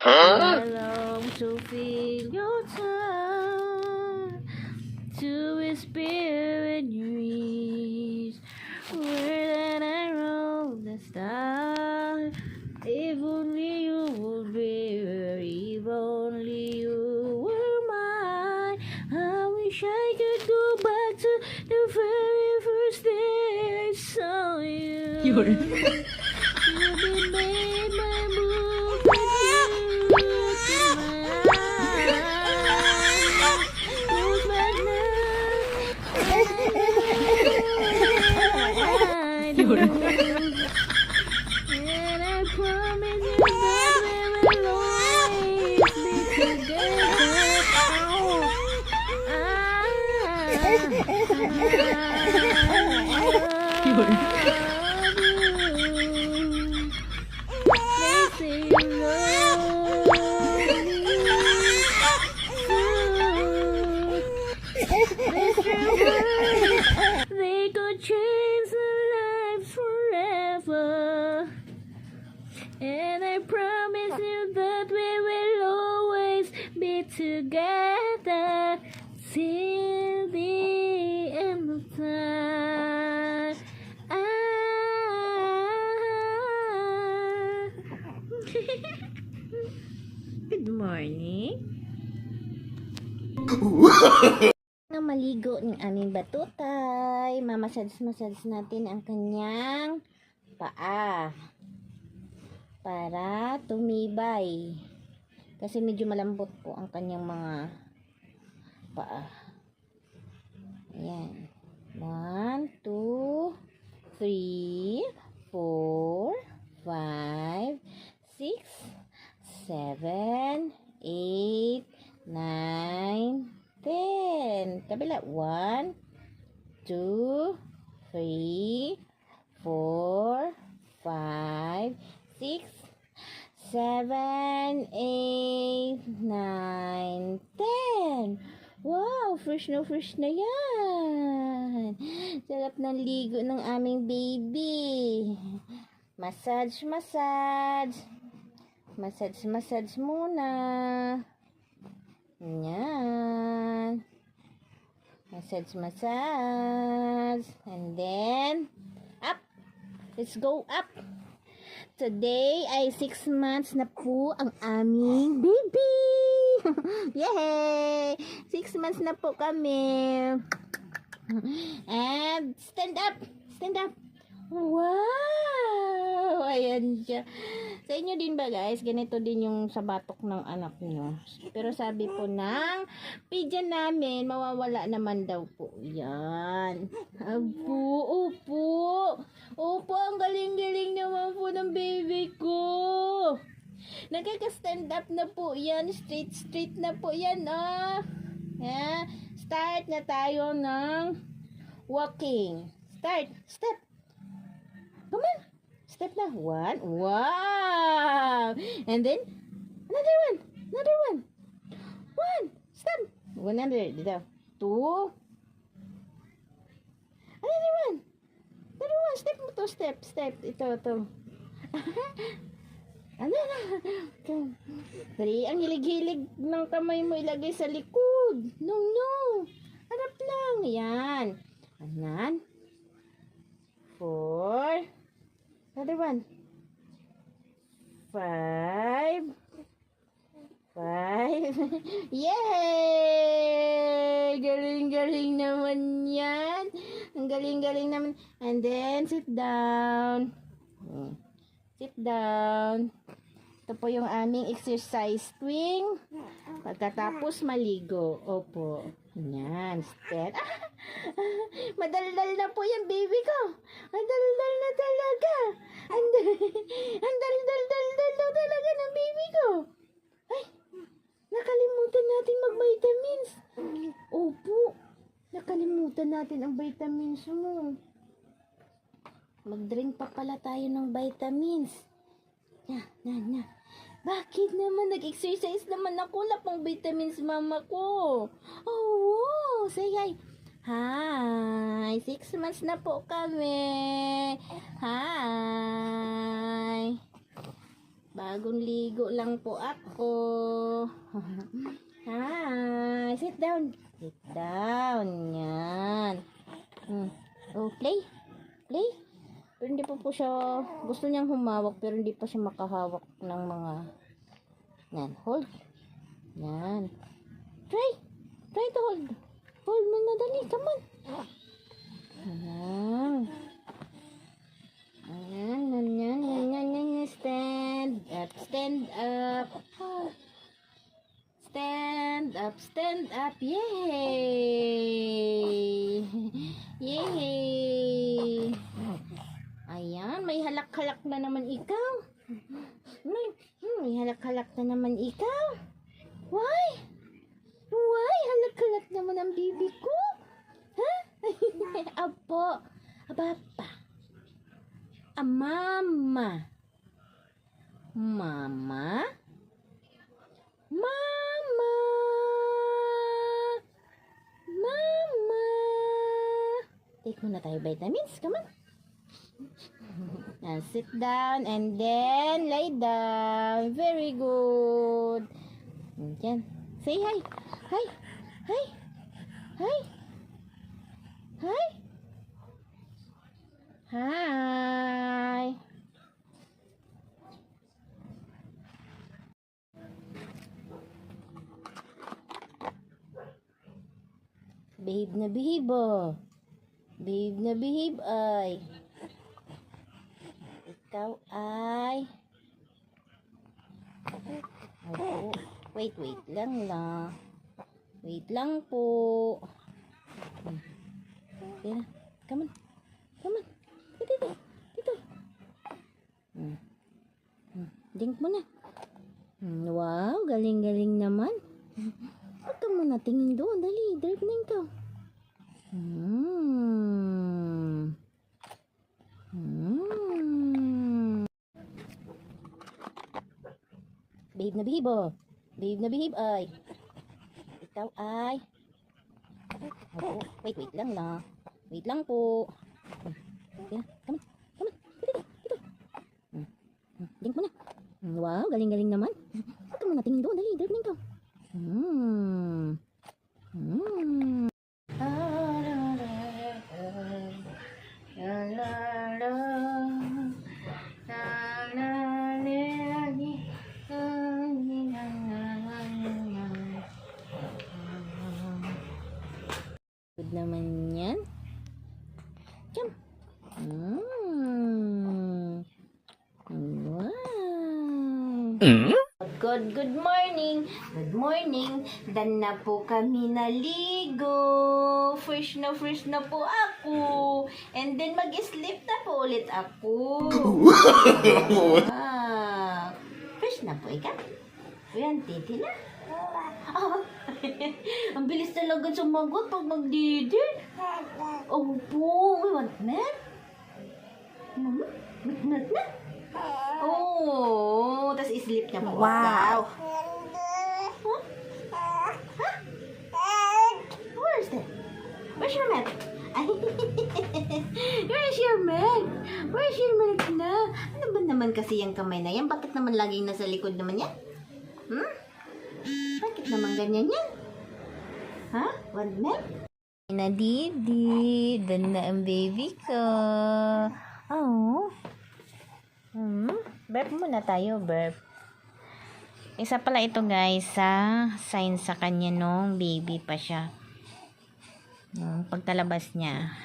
I long to feel your touch, to whisper in your ears, where that I roll the stars. If only you would be here, if only you were mine. I wish I could go back to the very first day I saw you. You made my move with you. Look in my eyes. Close my eyes. And I promise you that we will always be they could change our lives forever. And I promise you that we will always be together till the end of time. Good morning. Na maligo ng aming batutay. Mamasage natin ang kanyang paa para tumibay, kasi medyo malambot po ang kanyang mga paa. Ayan, 1, 2, 3, 4, 5, 6, 7, 8, 9, 10. Kabila, 1, 2, 3, 4, 5, 6, 7, 8, 9, 10. Wow, fresh na yan. Sarap ng ligo ng aming baby. Massage muna. Yan. Massage. And then, up. Let's go up. Today ay 6 months na po ang aming baby. Yay! 6 months na po kami. And stand up. Wow! Ayan siya. Sa inyo din ba guys? Ganito din yung sa batok ng anak nyo. Pero sabi po ng pidyan namin, mawawala naman daw po. Yan. Opo, ang galing-galing naman po ng baby ko. Nagkaka-stand up na po yan. Straight na po yan. Yeah. Start na tayo ng walking. Step. Come on. Step na. 1. Wow. And then, another one. 1. Step. 100. Dito. 2. Another one. Step mo to. Step. Ito. Ano? 3. Ang hilig-hilig ng kamay mo ilagay sa likod. No. Harap lang. Yan. Anan. 4. Another one. 5. Yay! Galing naman yan. Ang galing naman. And then, sit down. Ito po yung aming exercise tuwing pagkatapos maligo. Opo. Yan. Step. Madaldal na po yan, baby ko. Madaldal na talaga. Ang daldal talaga ng baby ko. Ay, nakalimutan natin mag-vitamins. Opo. Nakalimutan natin ang vitamins mo. Mag-drink pa pala tayo ng vitamins. Na. Bakit naman? Nag-exercise naman ako. Wala pang vitamins, mama ko. Oh, say hi. Hi. 6 months na po kami. Hi. Bagong ligo lang po ako. Hi, sit down. Sit down. Yan. Oh, play. Play. Pero hindi pa po siya, gusto niyang humawak pero hindi pa siya makahawak ng mga, yan, hold. Yan. Try to hold. Hold mo na dali, come on. Ayan. Ayan. Stand up. Stand up. Yay! Yay! Ayan, may halak-halak na naman ikaw. May halak-halak na naman ikaw. Why? Halak-halak naman ang bibi ko. Ha? Apo. Abapa. Mama. Mama. Take muna tayo vitamins. Come on. Now sit down and then lie down. Very good. Yan. Say hi. Hi. Hi. Hi. Hi. Hi. Behave na behave, oh. Behave na behave, ay. Ikaw ay. Opo. Wait lang. Wait lang po. Okay na. Come on. Dito. Drink mo na. Wow, galing naman. Huwag ka muna tingin doon. Dali, drink na ikaw. Behave na behave, oh. Behave na behave, ay. Ikaw ay. Opo. Wait lang. Wait lang po. Okay na. Come on. Dito. Drink mo na. Wow, galing naman. Huwag ka muna tingin doon. Dali, drink na ikaw. Good naman yan. Jump. Wow. Good morning. Good morning. Dan na po kami naligo. Fresh na po ako. And then mag-sleep na po ulit ako. Wow. Fresh na po ikaw. Yan, titi na. Ang bilis talaga sumagot pag magdidi. Opo, we want milk? Mama, milk na? Oh, tas sleep na po. Wow. Huh? Where's that? Where's your milk? Where's your milk? Where's your milk na? Ano ba naman kasi yung kamay na yan? Bakit naman laging nasa likod naman yan? Bakit naman ganyan yan? Ha? Want milk? Nadidi, dan na ang baby ko. Oh. Burp muna tayo, burp. Isa pala ito guys, sa sign sa kanya nung baby pa siya. Pagtalabas niya.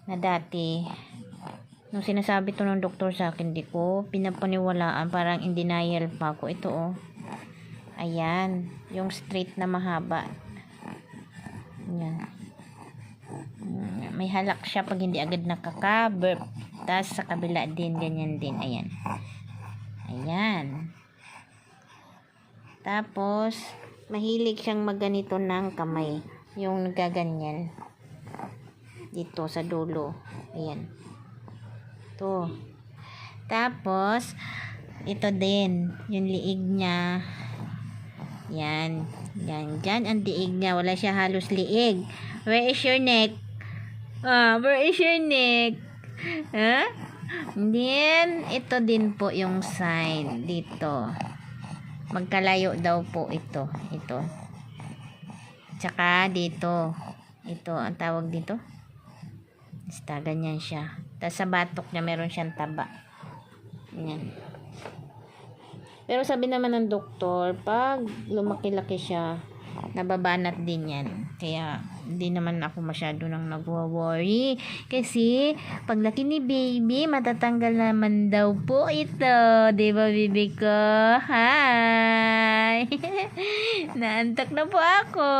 Na dati, nung sinasabi to ng doktor sa akin, di ko pinapaniwalaan, parang in denial pa ako. Ito oh. Ayan, yung straight na mahaba. Yan. May halak siya pag hindi agad nakaka-burp. Tapos sa kabila din, ganyan din. Ayan. Ayan. Tapos, mahilig siyang magganito ng kamay. Yung nagaganyan. Dito sa dulo. Ayan. Ito. Tapos, ito din. Yung liig niya. Yan. Yan. Diyan ang liig niya. Wala siya halos liig. Where is your neck? Where is your neck? Huh? Then, ito din po yung sign dito. Magkalayo daw po ito. Ito. Tsaka dito. Ito, ang tawag dito. Basta, ganyan siya. Tapos sa batok niya, meron siyang taba. Ganyan. Pero sabi naman ng doktor, pag lumaki-laki siya, nababanat din yan. Kaya, hindi naman ako masyado nang nagwa-worry. Kasi, paglaki ni baby, matatanggal naman daw po ito. Diba, baby ko? Hi! Naantok na po ako.